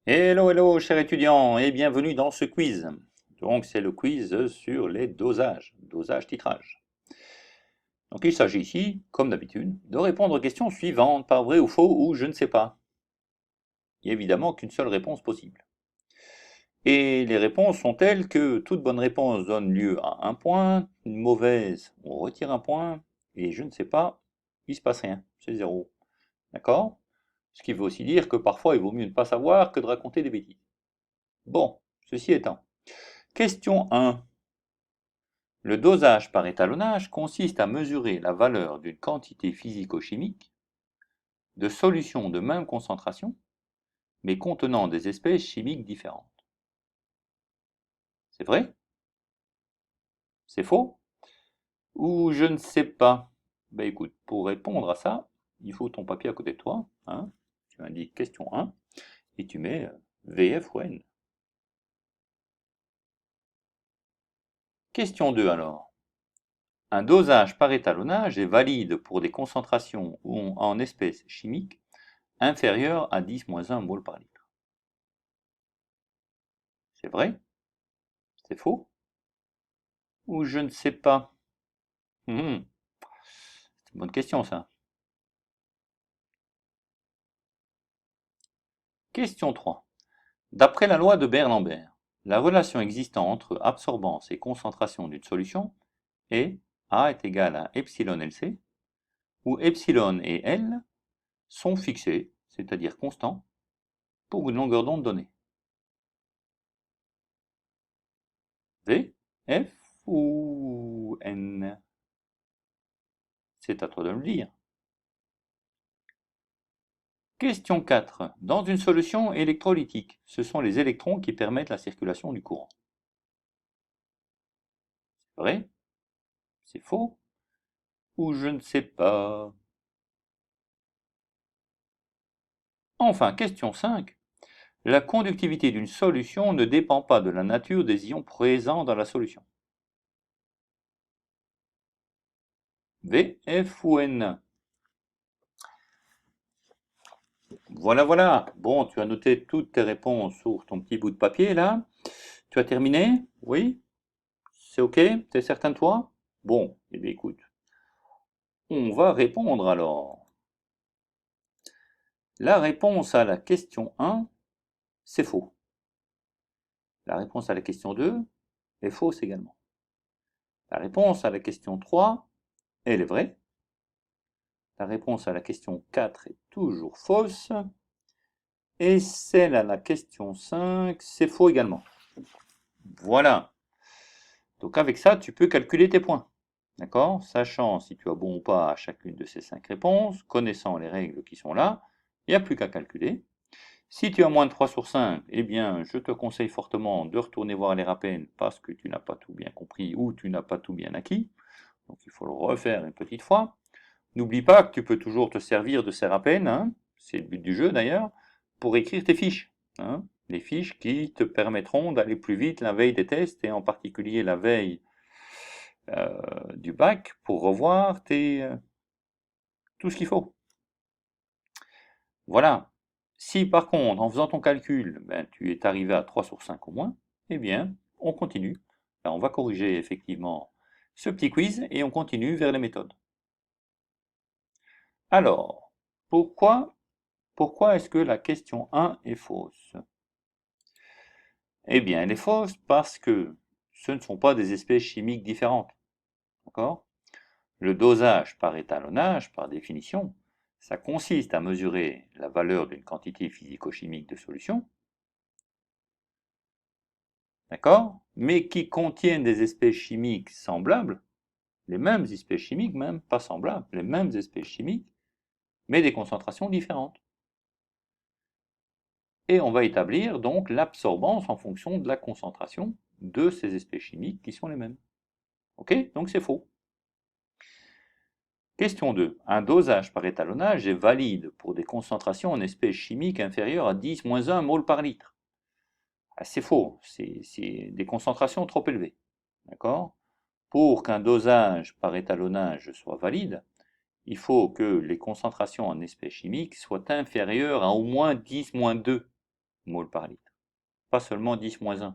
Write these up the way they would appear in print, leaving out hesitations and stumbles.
Hello, hello, chers étudiants, et bienvenue dans ce quiz. Donc, c'est le quiz sur les dosages, dosage-titrage. Donc, il s'agit ici, comme d'habitude, de répondre aux questions suivantes par vrai ou faux ou je ne sais pas. Il n'y a évidemment qu'une seule réponse possible. Et les réponses sont telles que toute bonne réponse donne lieu à un point, une mauvaise, on retire un point, et je ne sais pas, il ne se passe rien, c'est zéro. D'accord? Ce qui veut aussi dire que parfois il vaut mieux ne pas savoir que de raconter des bêtises. Bon, ceci étant. Question 1. Le dosage par étalonnage consiste à mesurer la valeur d'une quantité physico-chimique de solutions de même concentration, mais contenant des espèces chimiques différentes. C'est vrai? C'est faux? Ou je ne sais pas? Ben écoute, pour répondre à ça, il faut ton papier à côté de toi, hein. Tu indiques question 1 et tu mets VF ou N. Question 2 alors. Un dosage par étalonnage est valide pour des concentrations en espèces chimiques inférieures à 10-1 mol par litre. C'est vrai? C'est faux? Ou je ne sais pas? C'est une bonne question ça. Question 3. D'après la loi de Berlambert, la relation existant entre absorbance et concentration d'une solution est A est égal à epsilon LC, où epsilon et L sont fixés, c'est-à-dire constants, pour une longueur d'onde donnée. V, F ou N? C'est à toi de me le dire. Question 4. Dans une solution électrolytique, ce sont les électrons qui permettent la circulation du courant. C'est vrai? C'est faux? Ou je ne sais pas? Enfin, question 5. La conductivité d'une solution ne dépend pas de la nature des ions présents dans la solution. V, F ou N? Voilà, voilà. Bon, tu as noté toutes tes réponses sur ton petit bout de papier là. Tu as terminé? Oui? C'est OK? T'es certain de toi? Bon, eh bien écoute, on va répondre alors. La réponse à la question 1, c'est faux. La réponse à la question 2 est fausse également. La réponse à la question 3, elle est vraie. La réponse à la question 4 est toujours fausse. Et celle à la question 5, c'est faux également. Voilà. Donc avec ça, tu peux calculer tes points. D'accord? Sachant si tu as bon ou pas à chacune de ces 5 réponses, connaissant les règles qui sont là, il n'y a plus qu'à calculer. Si tu as moins de 3 sur 5, eh bien, je te conseille fortement de retourner voir les rapènes parce que tu n'as pas tout bien compris ou tu n'as pas tout bien acquis. Donc il faut le refaire une petite fois. N'oublie pas que tu peux toujours te servir de ces rapènes, hein, c'est le but du jeu d'ailleurs, pour écrire tes fiches, hein, les fiches qui te permettront d'aller plus vite la veille des tests et en particulier la veille du bac pour revoir tout ce qu'il faut. Voilà. Si par contre, en faisant ton calcul, ben, tu es arrivé à 3 sur 5 au moins, eh bien, on continue. Là, on va corriger effectivement ce petit quiz et on continue vers les méthodes. Alors, pourquoi est-ce que la question 1 est fausse? Eh bien, elle est fausse parce que ce ne sont pas des espèces chimiques différentes. D'accord? Le dosage par étalonnage, par définition, ça consiste à mesurer la valeur d'une quantité physico-chimique de solution, d'accord? Mais qui contiennent des espèces chimiques semblables, les mêmes espèces chimiques même, pas semblables, les mêmes espèces chimiques, mais des concentrations différentes. Et on va établir donc l'absorbance en fonction de la concentration de ces espèces chimiques qui sont les mêmes. Ok? Donc c'est faux. Question 2. Un dosage par étalonnage est valide pour des concentrations en espèces chimiques inférieures à 10-1 mol par litre. Ah, c'est faux, c'est des concentrations trop élevées. D'accord? Pour qu'un dosage par étalonnage soit valide, il faut que les concentrations en espèces chimiques soient inférieures à au moins 10-2 mol par litre. Pas seulement 10-1.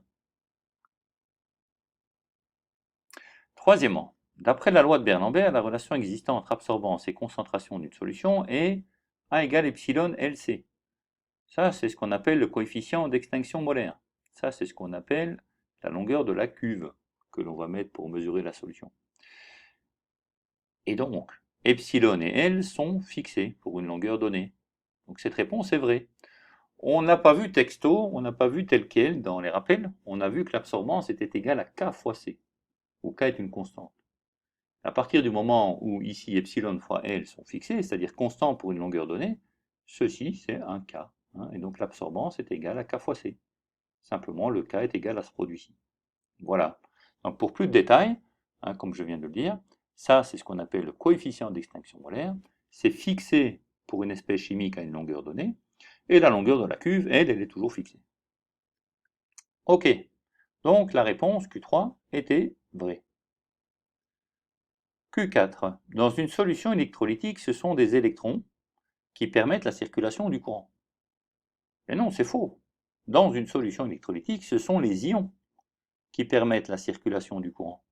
Troisièmement, d'après la loi de Bernoulli, la relation existant entre absorbance et concentration d'une solution est A égale epsilon LC. Ça, c'est ce qu'on appelle le coefficient d'extinction molaire. Ça, c'est ce qu'on appelle la longueur de la cuve que l'on va mettre pour mesurer la solution. Et donc, epsilon et L sont fixés pour une longueur donnée. Donc cette réponse est vraie. On n'a pas vu texto, on n'a pas vu tel quel dans les rappels, on a vu que l'absorbance était égale à K fois C, où K est une constante. À partir du moment où ici epsilon fois L sont fixés, c'est-à-dire constants pour une longueur donnée, ceci c'est un K. Et donc l'absorbance est égale à K fois C. Simplement le K est égal à ce produit-ci. Voilà. Donc pour plus de détails, comme je viens de le dire, ça c'est ce qu'on appelle le coefficient d'extinction molaire. C'est fixé pour une espèce chimique à une longueur donnée, et la longueur de la cuve, elle est toujours fixée. Ok, donc la réponse Q3 était vraie. Q4. Dans une solution électrolytique, ce sont des électrons qui permettent la circulation du courant. Et non, c'est faux. Dans une solution électrolytique, ce sont les ions qui permettent la circulation du courant.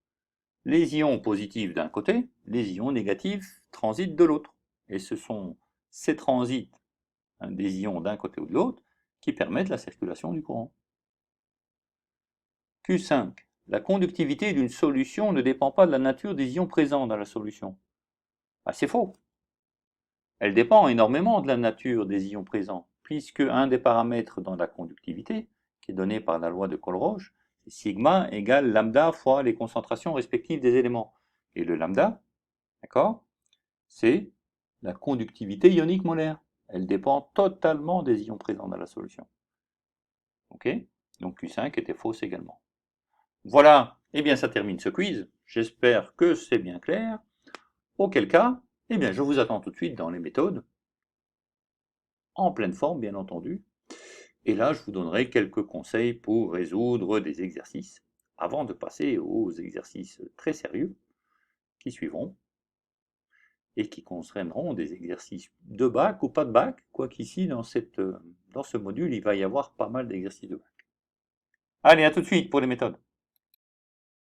Les ions positifs d'un côté, les ions négatifs transitent de l'autre. Et ce sont ces transits des ions d'un côté ou de l'autre qui permettent la circulation du courant. Q5. La conductivité d'une solution ne dépend pas de la nature des ions présents dans la solution. C'est faux. Elle dépend énormément de la nature des ions présents, puisque un des paramètres dans la conductivité, qui est donné par la loi de Colroge, c'est sigma égale lambda fois les concentrations respectives des éléments. Et le lambda, d'accord, c'est la conductivité ionique molaire. Elle dépend totalement des ions présents dans la solution. Ok? Donc Q5 était fausse également. Voilà, eh bien ça termine ce quiz. J'espère que c'est bien clair. Auquel cas, eh bien je vous attends tout de suite dans les méthodes, en pleine forme bien entendu. Et là, je vous donnerai quelques conseils pour résoudre des exercices, avant de passer aux exercices très sérieux qui suivront, et qui concerneront des exercices de bac ou pas de bac, quoiqu'ici dans ce module, il va y avoir pas mal d'exercices de bac. Allez, à tout de suite pour les méthodes.